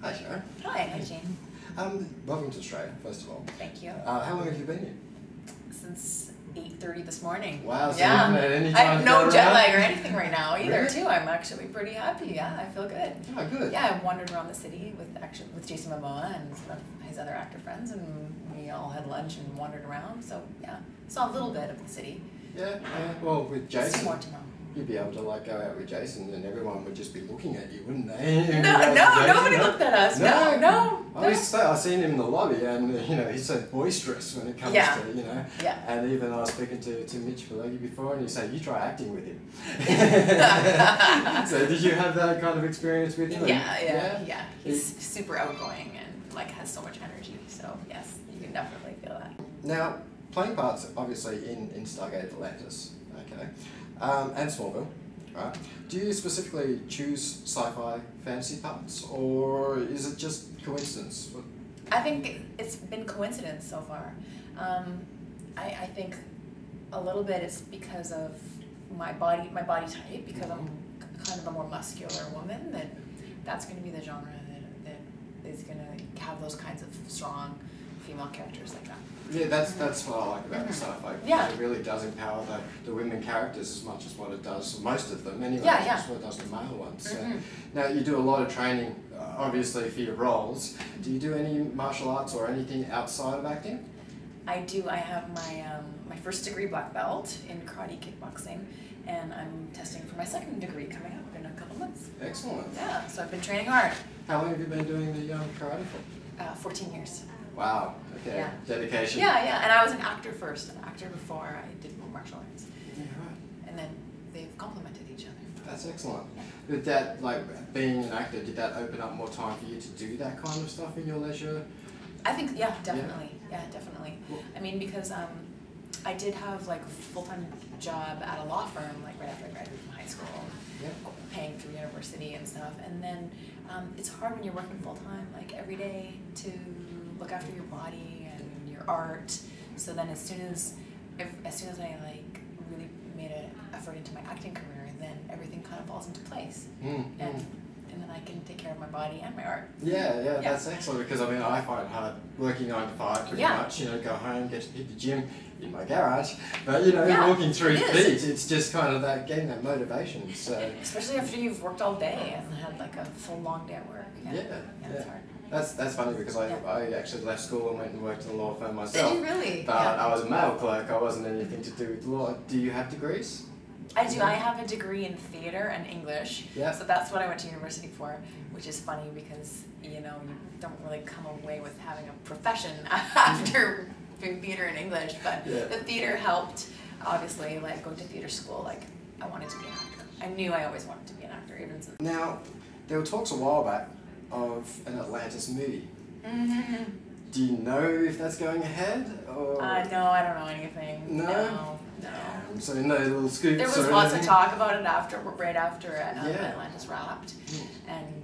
Hi, Sharon. Hi, Jane. Welcome to Australia, first of all. Thank you. How long have you been here? Since 8:30 this morning. Wow, so yeah. you haven't had any time I have no to go jet around? lag or anything right now either, Really? too. I'm actually pretty happy. Yeah, I feel good. Oh, good. Yeah, I wandered around the city with Jason Momoa and some of his other actor friends, and we all had lunch and wandered around. So yeah, saw a little bit of the city. Yeah. Well, with See Jason, more tomorrow. you'd be able to like go out with Jason, and everyone would just be looking at you, wouldn't they? No, nobody looked at us. No. I've seen him in the lobby, and he's so boisterous when it comes to Yeah. And even I was speaking to Mitch Pileggi before, and he said you try acting with him. So did you have that kind of experience with him? Yeah. He's super outgoing and like has so much energy. So yes, you can definitely feel that. Now, playing parts obviously in Stargate Atlantis, okay, and Smallville, right? Do you specifically choose sci-fi fantasy parts, or is it just coincidence? I think it's been coincidence so far. I think a little bit it's because of my body type, because I'm kind of a more muscular woman, that's going to be the genre that is going to have those kinds of strong female characters like that. Yeah, that's what I like about the sci-fi. Yeah. It really does empower the women characters as much as what it does, most of them anyway, as what it does the male ones. So, now you do a lot of training, obviously, for your roles. Do you do any martial arts or anything outside of acting? I do. I have my first degree black belt in karate kickboxing, and I'm testing for my second degree coming up in a couple months. Excellent. Yeah, so I've been training hard. How long have you been doing the karate for? 14 years. Wow. Okay. Yeah. Dedication. Yeah, and I was an actor first, before I did martial arts. Yeah, right. And then they've complemented each other. That's excellent. Did that, like, being an actor, did that open up more time for you to do that kind of stuff in your leisure? I think, yeah, definitely. Yeah, definitely. Cool. I mean, because I did have like a full-time job at a law firm, like right after I graduated from high school, paying through university and stuff. And then it's hard when you're working full-time, like every day, to look after your body and your art. So then as soon as I like really made an effort into my acting career, then everything kind of falls into place. And then I can take care of my body and my art. Yeah, that's excellent, because I mean I find it hard working 9 to 5 pretty much, go home, get to hit the gym in my garage, but walking 3 feet, it's just kind of that getting that motivation. So especially after you've worked all day and had like a full long day at work. It's hard. That's funny, because I actually left school and went and worked in a law firm myself. Did you really? But I was a mail clerk, I wasn't anything to do with law. Do you have degrees? I do. I have a degree in theater and English, so that's what I went to university for, which is funny because, you don't really come away with having a profession after doing theater and English, but the theater helped, obviously, like going to theater school, like I wanted to be an actor. I knew I always wanted to be an actor, even since. Now, there were talks a while back of an Atlantis movie. Do you know if that's going ahead? Or? No, I don't know anything. No. So no little scoops. There was lots of talk about it right after Atlantis wrapped, and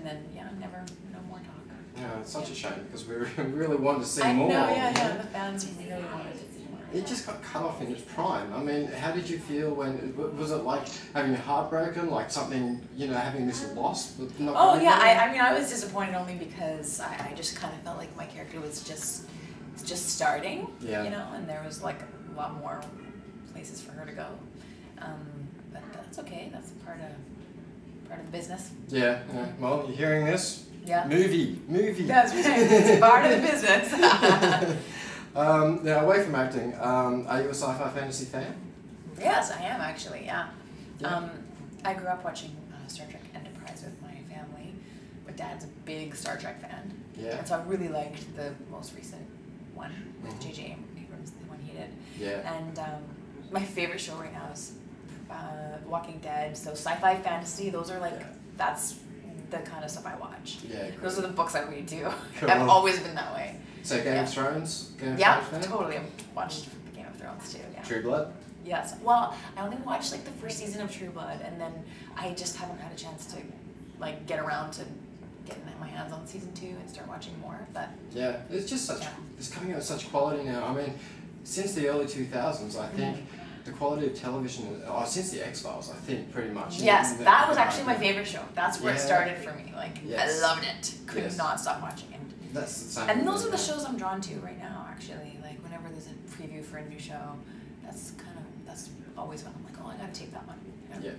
then no more talk. Yeah, it's such a shame, because we really wanted to see more. The fans really wanted to see more. It just got cut off in its prime. I mean, how did you feel when? Was it like having your heart broken, like something, having this loss? I was disappointed only because I just kind of felt like my character was just starting, and there was like a lot more places for her to go. But that's okay. That's part of the business. Yeah. Well, you're hearing this? Yeah. Movie. That's right. It's part of the business. Now, away from acting, are you a sci-fi fantasy fan? Yes, I am actually. Yeah. I grew up watching Star Trek Enterprise with my family. My dad's a big Star Trek fan. Yeah. And so I really liked the most recent one with J.J. Abrams, the one he did. Yeah. And my favorite show right now is Walking Dead. So sci-fi fantasy, those are like, that's the kind of stuff I watch. Yeah. Cool. Those are the books I read too. Cool. I've always been that way. So Game of Thrones? Totally. I've watched Game of Thrones too. Yeah. True Blood? Yes. Well, I only watched like the first season of True Blood, and then I just haven't had a chance to like get around to getting my hands on season 2 and start watching more. But yeah, it's just such. It's coming out with such quality now. I mean, since the early 2000s, I think the quality of television, since the X-Files, I think pretty much. Yes, that was actually my favorite show. That's where it started for me. Like, yes. I loved it. Could not stop watching it. That's the same. And those are the shows I'm drawn to right now, actually. Like, whenever there's a preview for a new show, that's always when I'm like, oh, I gotta tape that one. Yeah.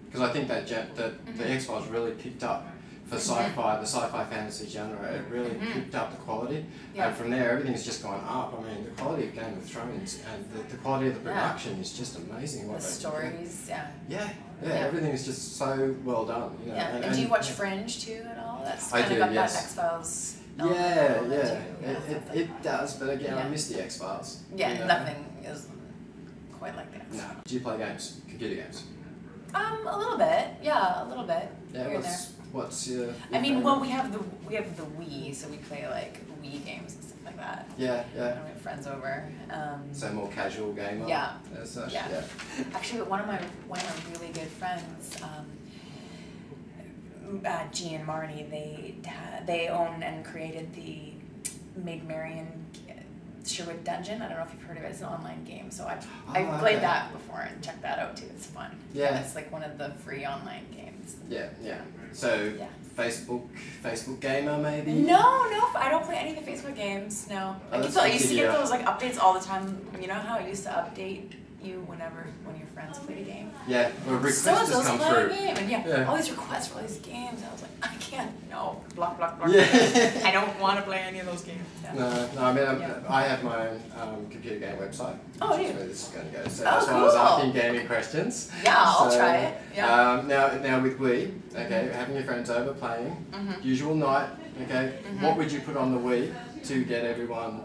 Because I think that the X-Files really picked up for sci-fi, the sci-fi fantasy genre. It really picked up the quality, and from there everything's just gone up. I mean, the quality of Game of Thrones and the quality of the production is just amazing. What the stories, everything is just so well done. You know? And do you watch Fringe too at all? That's kind of got that X-Files. It does, but again, I miss the X-Files. Yeah, you know? Nothing is quite like the X-Files. No. Do you play games? Computer games? A little bit. Yeah, a little bit. Yeah, what's your I mean, well, we have the Wii, so we play like Wii games and stuff like that. Yeah. We have friends over. So more casual gamer. Yeah. As such. Yeah. Actually, one of my really good friends, G and Marnie, they own and created the Maid Marian Sherwood Dungeon. I don't know if you've heard of it. It's an online game, so I've played that before and checked that out too. It's fun. Yeah. It's like one of the free online games. Yeah. So Facebook gamer maybe? No, I don't play any of the Facebook games. No. I used to get those like updates all the time. You know how it used to update you whenever one of your friends played a game? Yeah, or requests just come through. A game, and all these requests for all these games. I was like, I can't. No, block. Yeah. I don't want to play any of those games. Yeah. No. I mean, I have my own computer game website. Oh, which is where this is going to go. So that's why I was asking gaming questions. Yeah, I'll try it. Yeah. Now with Wii, okay, having your friends over playing, usual night, okay. What would you put on the Wii to get everyone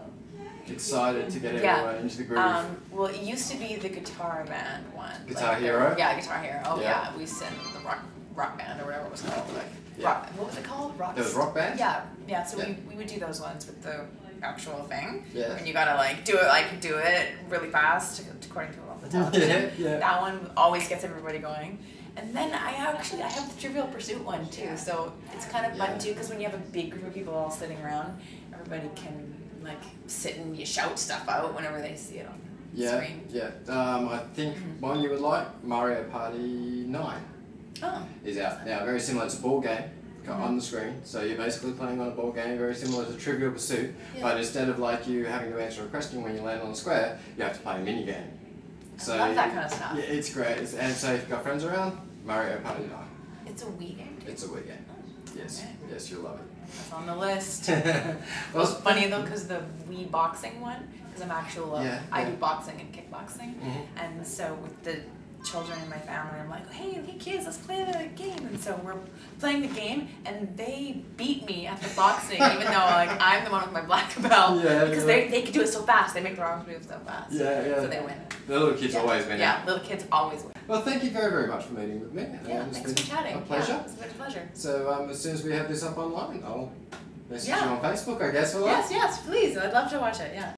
excited, to get everyone into the groove? Well, it used to be the Guitar Band one. Guitar Hero? Yeah, Guitar Hero. Oh yeah, we sent the rock band or whatever it was called. What was it called? There was Rock Band? Yeah. So we would do those ones with the actual thing. Yeah. And you gotta do it really fast according to the television. That one always gets everybody going. And then I have the Trivial Pursuit one too. So it's kind of fun too, because when you have a big group of people all sitting around, everybody can sit and you shout stuff out whenever they see it on the screen. I think one you would like, Mario Party 9 is out now. Very similar, it's a ball game on the screen. So you're basically playing on a ball game, very similar to Trivial Pursuit, but instead of you having to answer a question when you land on a square, you have to play a mini game. So I love that kind of stuff. Yeah, it's great. And so if you've got friends around, Mario Party 9. It's a Wii game? It's a Wii game. Yes, you'll love it. That's on the list. Well, it's funny though, because the Wii boxing one, because I do boxing and kickboxing, and so with the children in my family, I'm like, hey kids, let's play the game. And so we're playing the game, and they beat me at the boxing, even though I'm the one with my black belt, because they can do it so fast. They make their arms move so fast. So they win. The little kids always win. Yeah, little kids always win. Well, thank you very, very much for meeting with me. Yeah, thanks for chatting. A pleasure. Yeah, it's been a pleasure. So as soon as we have this up online, I'll message you on Facebook, I guess, for that. Yes, please. I'd love to watch it, yeah.